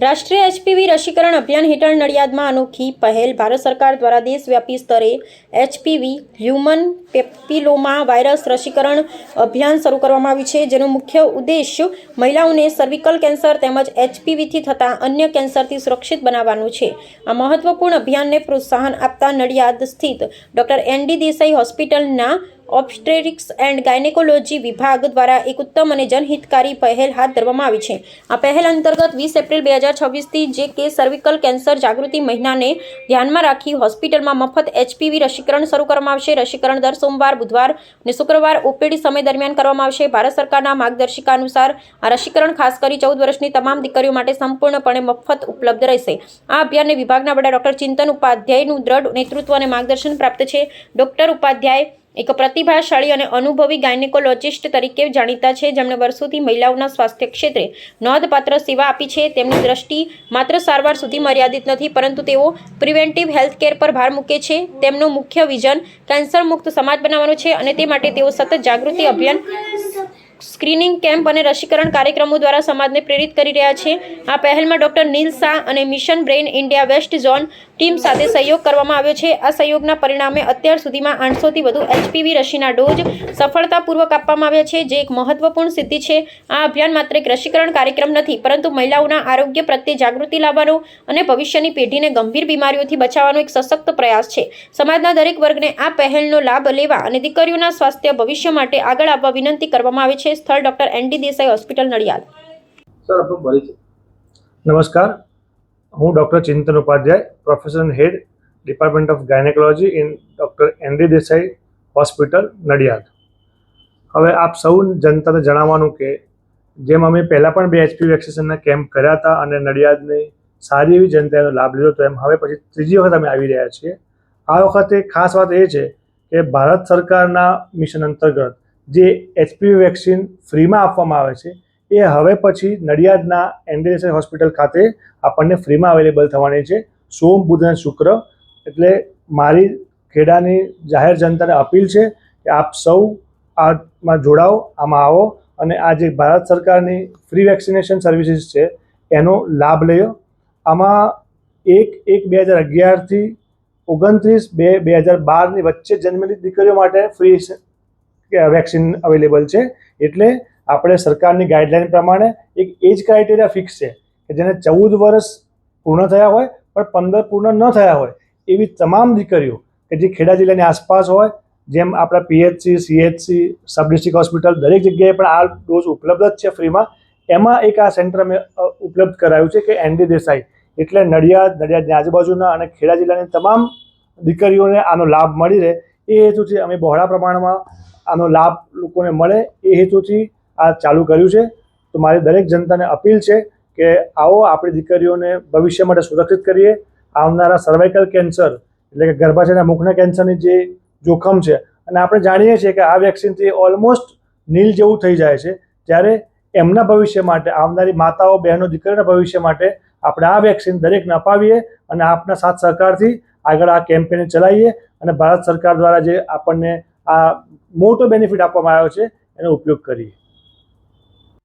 રાષ્ટ્રીય એચપીવી રસીકરણ અભિયાન હેઠળ નડિયાદમાં અનોખી પહેલ ભારત સરકાર દ્વારા દેશવ્યાપી સ્તરે એચપીવી હ્યુમન પેપિલોમા વાયરસ રસીકરણ અભિયાન શરૂ કરવામાં આવ્યું છે, જેનો મુખ્ય ઉદ્દેશ મહિલાઓને સર્વિકલ કેન્સર તેમજ એચપીવીથી થતા અન્ય કેન્સરથી સુરક્ષિત બનાવવાનું છે. આ મહત્વપૂર્ણ અભિયાનને પ્રોત્સાહન આપતા નડિયાદ સ્થિત ડોક્ટર એન.ડી. દેસાઈ હોસ્પિટલના ઓબ્સ્ટેટ્રિક્સ એન્ડ ગાયનેકોલોજી વિભાગ દ્વારા એક ઉત્તમ અને જનહિતકારી પહેલ હાથ ધરવામાં આવી છે. આ પહેલ અંતર્ગત 20 એપ્રિલ 2026થી જે કે સર્વિકલ કેન્સર જાગૃતિ મહિનાને ધ્યાનમાં રાખી હોસ્પિટલમાં મફત એચપીવી રસીકરણ શરૂ કરવામાં આવશે. રસીકરણ દર સોમવાર, બુધવાર અને શુક્રવાર ઓપીડી સમય દરમિયાન કરવામાં આવશે. ભારત સરકારના માર્ગદર્શિકા અનુસાર આ રસીકરણ ખાસ કરી 14 વર્ષની તમામ દીકરીઓ માટે સંપૂર્ણપણે મફત ઉપલબ્ધ રહેશે. આ અભિયાનને વિભાગના વડા ડોક્ટર ચિંતન ઉપાધ્યાયનું દ્રઢ નેતૃત્વ અને માર્ગદર્શન પ્રાપ્ત છે. ડોક્ટર ઉપાધ્યાય એક પ્રતિભાશાળી અને અનુભવી ગાયનેકોલોજિસ્ટ તરીકે જાણીતા છે, જેમણે વર્ષોથી મહિલાઓના સ્વાસ્થ્ય ક્ષેત્રે નોંધપાત્ર સેવા આપી છે. તેમની દ્રષ્ટિ માત્ર સારવાર સુધી મર્યાદિત નથી, પરંતુ તેઓ પ્રિવેન્ટિવ હેલ્થકેર પર ભાર મૂકે છે. તેમનું મુખ્ય વિઝન કેન્સર મુક્ત સમાજ બનાવવાનો છે અને તે માટે તેઓ સતત જાગૃતિ અભિયાન, સ્ક્રીનિંગ કેમ્પ અને રસીકરણ કાર્યક્રમો દ્વારા સમાજને પ્રેરિત કરી રહ્યા છે. આ પહેલમાં ડોક્ટર નીલ શાહ અને mission brain India west zone team સાથે સહયોગ કરવામાં આવ્યો છે. આ સહયોગના પરિણામે અત્યાર સુધીમાં 800થી વધુ એચપીવી રસીના ડોઝ સફળતાપૂર્વક આપવામાં આવ્યા છે, જે એક મહત્વપૂર્ણ સિદ્ધિ છે. આ અભિયાન માત્ર એક રસીકરણ કાર્યક્રમ નથી, પરંતુ મહિલાઓના આરોગ્ય પ્રત્યે જાગૃતિ લાવવાનો અને ભવિષ્યની પેઢીને ગંભીર બીમારીઓથી બચાવવાનો એક સશક્ત પ્રયાસ છે. સમાજના દરેક વર્ગને આ પહેલનો લાભ લેવા અને દીકરીઓના સ્વાસ્થ્ય ભવિષ્ય માટે આગળ આવવા વિનંતી કરવામાં આવે છે. સ્થળ doctor N D. Desai hospital, Nadiad. નમસ્કાર, હું doctor Chintan Upadhyay, professor and head department of gynaecology in doctor N D. Desai hospital, Nadiad. હવે આપ સૌ જનતાને જણાવવાનું કે જેમ અમે પહેલાં પણ 2 એચપીવી વેક્સિનેશનના કેમ્પ કર્યા હતા અને નડિયાદની સારી એવી જનતાનો લાભ લીધો હતો, એમ હવે પછી ત્રીજી વખત અમે આવી રહ્યા છીએ. આ વખતે ખાસ વાત એ છે કે ભારત સરકારના મિશન અંતર્ગત જે એચપીવી વેક્સિન ફ્રીમાં આપવામાં આવે છે, એ હવે પછી નડિયાદના એન.ડી. દેસાઈ હોસ્પિટલ ખાતે આપણને ફ્રીમાં અવેલેબલ થવાની છે, સોમ, બુધ અને શુક્ર. એટલે મારી ખેડાની જાહેર જનતાને અપીલ છે કે આપ સૌ આમાં જોડાઓ, આમાં આવો અને આ જે ભારત સરકારની ફ્રી વેક્સિનેશન સર્વિસીસ છે એનો લાભ લ્યો. આમાં 1/1/2011થી 29/2/2012ની વચ્ચે જન્મેલી દીકરીઓ માટે ફ્રી વેક્સિન અવેલેબલ છે. એટલે આપણે સરકારની ગાઈડલાઈન પ્રમાણે એક એજ ક્રાઇટેરિયા ફિક્સ છે કે જેને 14 વર્ષ પૂર્ણ થયા હોય પણ 15 પૂર્ણ ન થયા હોય એવી તમામ દીકરીઓ કે જે ખેડા જિલ્લાની આસપાસ હોય, જેમ આપણા PHC, CHC, sub district hospital, દરેક જગ્યાએ પણ આ ડોઝ ઉપલબ્ધ જ છે ફ્રીમાં. એમાં એક આ સેન્ટર અમે ઉપલબ્ધ કરાયું છે કે એન.ડી. દેસાઈ, એટલે નડિયાદની આજુબાજુના અને ખેડા જિલ્લાની તમામ દીકરીઓને આનો લાભ મળી રહે એ હેતુથી અમે બહોળા પ્રમાણમાં આનો લાભ લોકોને મળે એ હેતુથી આ ચાલુ કર્યું છે. તો મારી દરેક જનતાને અપીલ છે કે આવો, આપણી દીકરીઓને ભવિષ્ય માટે સુરક્ષિત કરીએ. આવનારા સર્વાઇકલ કેન્સર એટલે કે ગર્ભાશયના મુખના કેન્સરની જે જોખમ છે, અને આપણે જાણીએ છીએ કે આ વેક્સિનથી ઓલમોસ્ટ નીલ જેવું થઈ જાય છે, ત્યારે એમના ભવિષ્ય માટે, આવનારી માતાઓ, બહેનો, દીકરીઓના ભવિષ્ય માટે આપણે આ વેક્સિન દરેકને અપાવીએ અને આપના સાથ સહકારથી આગળ આ કેમ્પેન ચલાવીએ અને ભારત સરકાર દ્વારા જે આપણને આ મોટો બેનિફિટ આપવામાં આવ્યો છે એનો ઉપયોગ કરીએ.